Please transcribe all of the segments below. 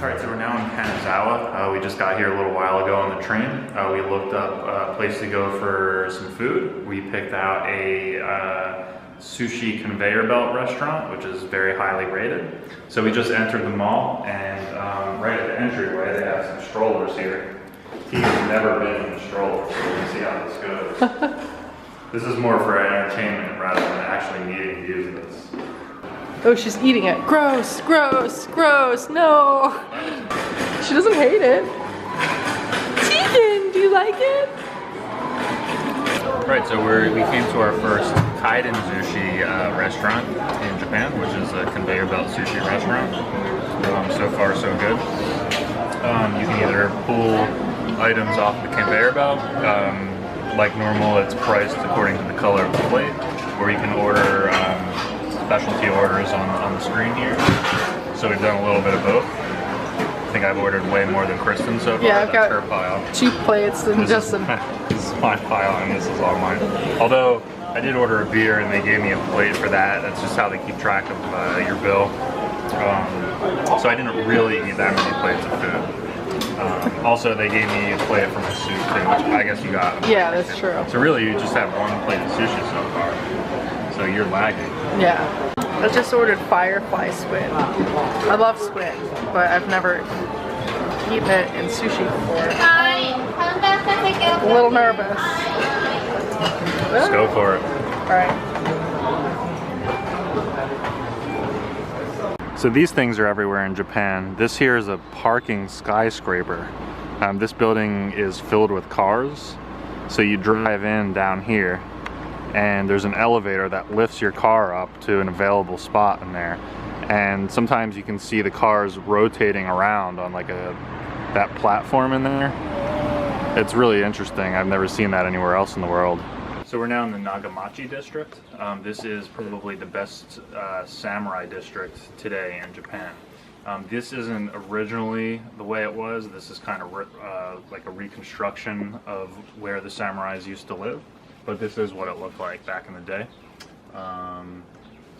Alright, so we're now in Kanazawa. We just got here a little while ago on the train. We looked up a place to go for some food. We picked out a sushi conveyor belt restaurant, which is very highly rated. So we just entered the mall, and right at the entryway they have some strollers here. He's never been in a stroller, so we can see how this goes. This is more for entertainment rather than actually needing to use this. Oh, she's eating it. Gross, gross, gross, no. She doesn't hate it. Tegan, do you like it? Right, so we came to our first Kaiden Sushi restaurant in Japan, which is a conveyor belt sushi restaurant. So far, so good. You can either pull items off the conveyor belt. Like normal, it's priced according to the color of the plate, or you can order specialty orders on the screen here. So we've done a little bit of both. I think I've ordered way more than Kristen so far. Yeah, I've got her pile. 2 plates and Justin. This is my pile and this is all mine. Although I did order a beer and they gave me a plate for that. That's just how they keep track of your bill. So I didn't really eat that many plates of food. Also, they gave me a plate for my soup too, which I guess you got. Yeah, that's true. So really, you just have 1 plate of sushi so far. So you're lagging. Yeah. I just ordered firefly squid. I love squid, but I've never eaten it in sushi before. A little nervous. Let's go for it. Alright. So these things are everywhere in Japan. This here is a parking skyscraper. This building is filled with cars. So you drive in down here and there's an elevator that lifts your car up to an available spot in there. And sometimes you can see the cars rotating around on like that platform in there. It's really interesting. I've never seen that anywhere else in the world. So we're now in the Nagamachi district. This is probably the best samurai district today in Japan. This isn't originally the way it was. This is kind of like a reconstruction of where the samurais used to live. But this is what it looked like back in the day.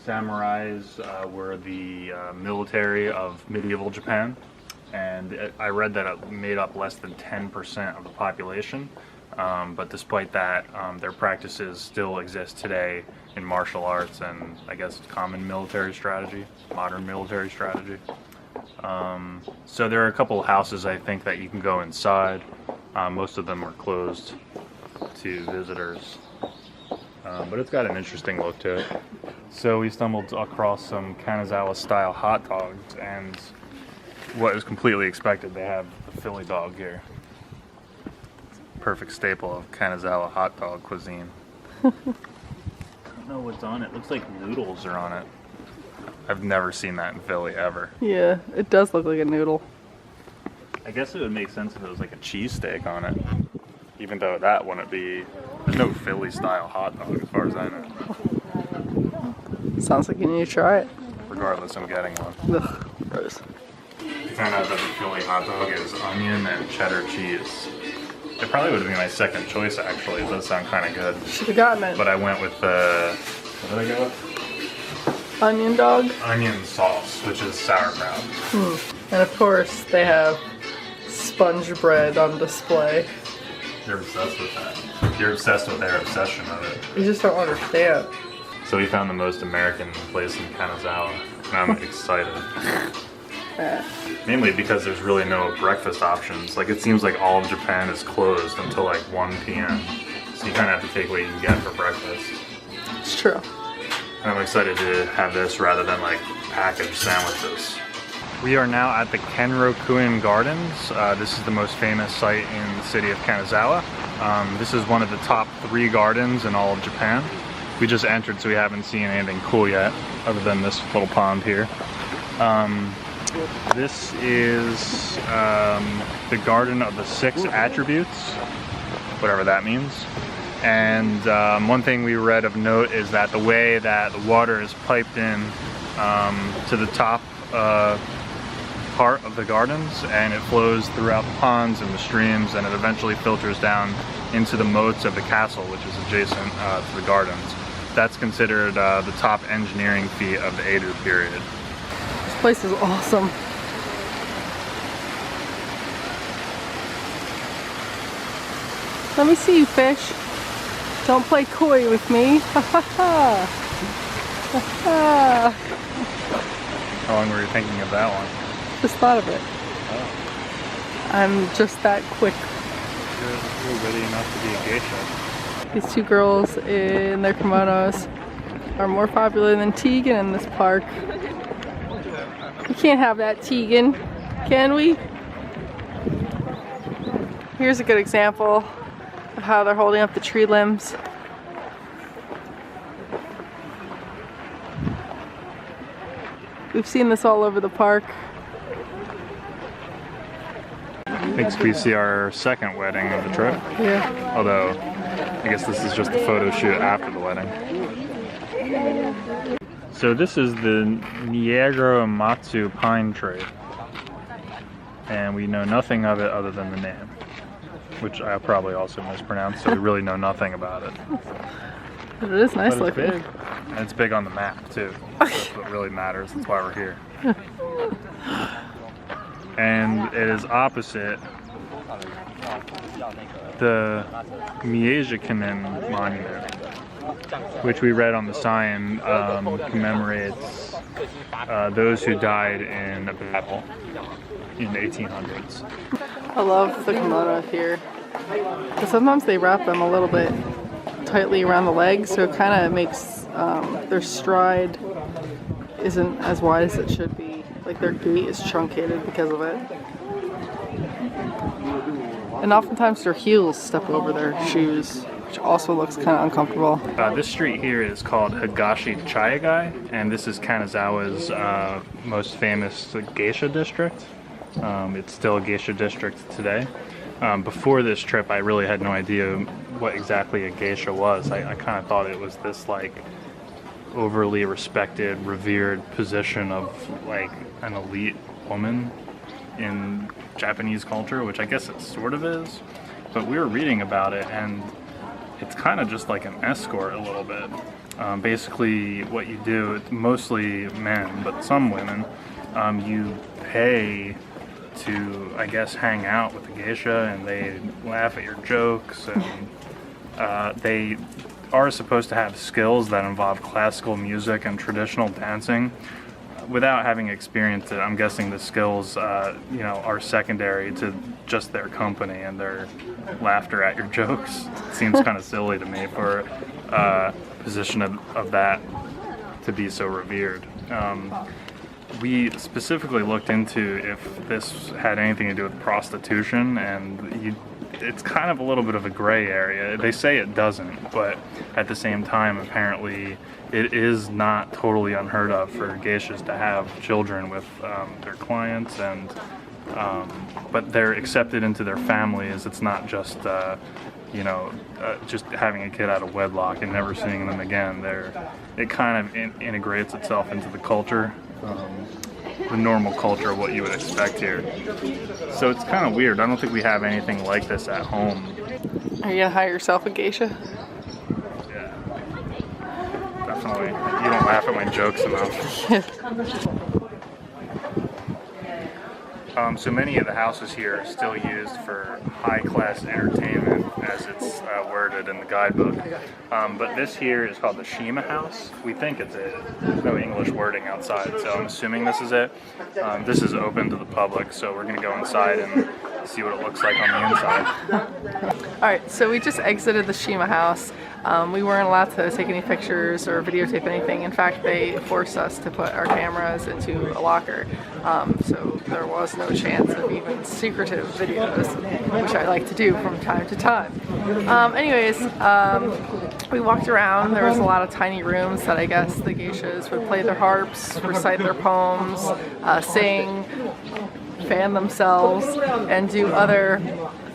Samurais were the military of medieval Japan. And I read that it made up less than 10% of the population. But despite that, their practices still exist today in martial arts and I guess common military strategy, modern military strategy. So there are a couple of houses I think that you can go inside. Most of them are closed to visitors. But it's got an interesting look to it. So we stumbled across some Kanazawa style hot dogs, and what is completely expected, they have the Philly dog here. Perfect staple of Kanazawa hot dog cuisine. I don't know what's on it. It looks like noodles are on it. I've never seen that in Philly ever. Yeah, it does look like a noodle. I guess it would make sense if it was like a cheesesteak on it. Even though that wouldn't be... There's no Philly style hot dog as far as I know. Sounds like you need to try it. Regardless, I'm getting one. Ugh, gross. I found out that the Philly hot dog is onion and cheddar cheese. It probably would have been my second choice, actually. It does sound kind of good. Should have gotten it. But I went with the... What did I go with? Onion dog? Onion sauce, which is sauerkraut. And of course, they have sponge bread on display. You're obsessed with that. You're obsessed with their obsession of it. You just don't understand. So we found the most American place in Kanazawa, and I'm excited. Yeah. Mainly because there's really no breakfast options. Like, it seems like all of Japan is closed until like 1 p.m. So you kind of have to take what you can get for breakfast. It's true. And I'm excited to have this rather than like packaged sandwiches. We are now at the Kenrokuen Gardens. This is the most famous site in the city of Kanazawa. This is one of the top 3 gardens in all of Japan. We just entered, so we haven't seen anything cool yet, other than this little pond here. This is the Garden of the 6 Attributes, whatever that means. And one thing we read of note is that the way that the water is piped in to the top part of the gardens, and it flows throughout the ponds and the streams, and it eventually filters down into the moats of the castle, which is adjacent to the gardens. That's considered the top engineering feat of the Edo period. This place is awesome. Let me see you, fish. Don't play coy with me. Ha ha ha. Ha ha. How long were you thinking of that one? Just thought of it. Oh. I'm just that quick. You're witty enough to be a geisha. These two girls in their kimonos are more popular than Tegan in this park. We can't have that, Tegan. Can we? Here's a good example of how they're holding up the tree limbs. We've seen this all over the park. Thanks, we see our second wedding of the trip. Yeah. Although, I guess this is just the photo shoot after the wedding. So this is the Niagara-Matsu pine tree. And we know nothing of it other than the name, which I probably also mispronounced, so we really know nothing about it. But it is nice But it's looking. big. And it's big on the map, too. That's what really matters. That's why we're here. And it is opposite the Miejakunin Monument, which we read on the sign commemorates those who died in a battle in the 1800s. I love the kimono here. But sometimes they wrap them a little bit tightly around the legs, so it kind of makes their stride isn't as wide as it should be. Like their gait is truncated because of it. And oftentimes their heels step over their shoes, which also looks kind of uncomfortable. This street here is called Higashi Chiagai, and this is Kanazawa's most famous geisha district. It's still a geisha district today. Before this trip, I really had no idea what exactly a geisha was. I kind of thought it was this like overly respected, revered position of like an elite woman in Japanese culture, which I guess it sort of is. But we were reading about it, and it's kind of just like an escort a little bit. Basically, what you do, it's mostly men, but some women, you pay to, I guess, hang out with the geisha, and they laugh at your jokes, and they are supposed to have skills that involve classical music and traditional dancing. Without having experienced it, I'm guessing the skills, are secondary to just their company and their laughter at your jokes. It seems kind of silly to me for a position of that to be so revered. We specifically looked into if this had anything to do with prostitution, and it's kind of a little bit of a gray area. They say it doesn't, but at the same time, apparently, it is not totally unheard of for geishas to have children with their clients, and but they're accepted into their families. It's not just just having a kid out of wedlock and never seeing them again. It kind of integrates itself into the culture. The normal culture of what you would expect here. So it's kind of weird. I don't think we have anything like this at home. Are you gonna hire yourself a geisha? Yeah, definitely. You don't laugh at my jokes enough. So many of the houses here are still used for high-class entertainment, as it's worded in the guidebook. But this here is called the Shima House. We think it's it. There's no English wording outside, so I'm assuming this is it. This is open to the public, so we're going to go inside and see what it looks like on the inside. Alright, so we just exited the Shima House. We weren't allowed to take any pictures or videotape anything. In fact, they forced us to put our cameras into a locker. So there was no chance of even secretive videos, which I like to do from time to time. We walked around. There was a lot of tiny rooms that I guess the geishas would play their harps, recite their poems, sing, fan themselves, and do other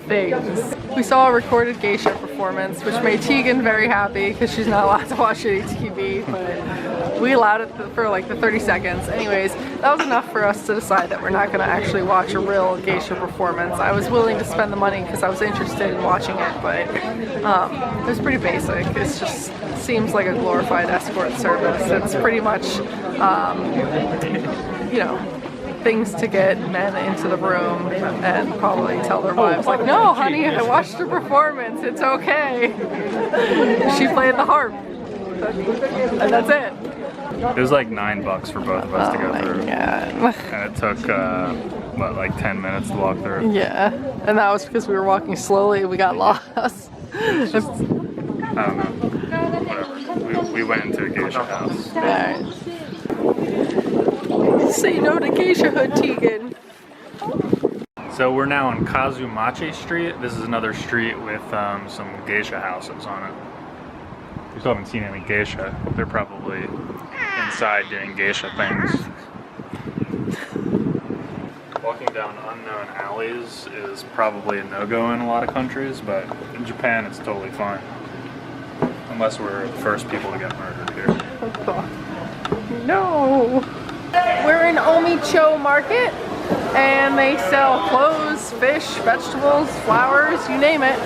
things. We saw a recorded geisha performance, which made Tegan very happy because she's not allowed to watch any TV, but we allowed it for like the 30 seconds. Anyways, that was enough for us to decide that we're not going to actually watch a real geisha performance. I was willing to spend the money because I was interested in watching it, but it was pretty basic. It just seems like a glorified escort service. It's pretty much, things to get men into the room and probably tell their wives like, no honey, I watched her performance, it's okay. She played the harp. And that's it. It was like $9 for both of us to go through. God. And it took, what, like 10 minutes to walk through? Yeah, and that was because we were walking slowly and we got lost. It's just, I don't know, whatever. We went into a geisha house. Alright. Say no to geisha hood, Tegan. So we're now on Kazumachi Street. This is another street with some geisha houses on it. We still haven't seen any geisha. They're probably inside doing geisha things. Walking down unknown alleys is probably a no-go in a lot of countries, but in Japan it's totally fine. Unless we're the first people to get murdered here. No! We're in Omicho Market, and they sell clothes, fish, vegetables, flowers, you name it.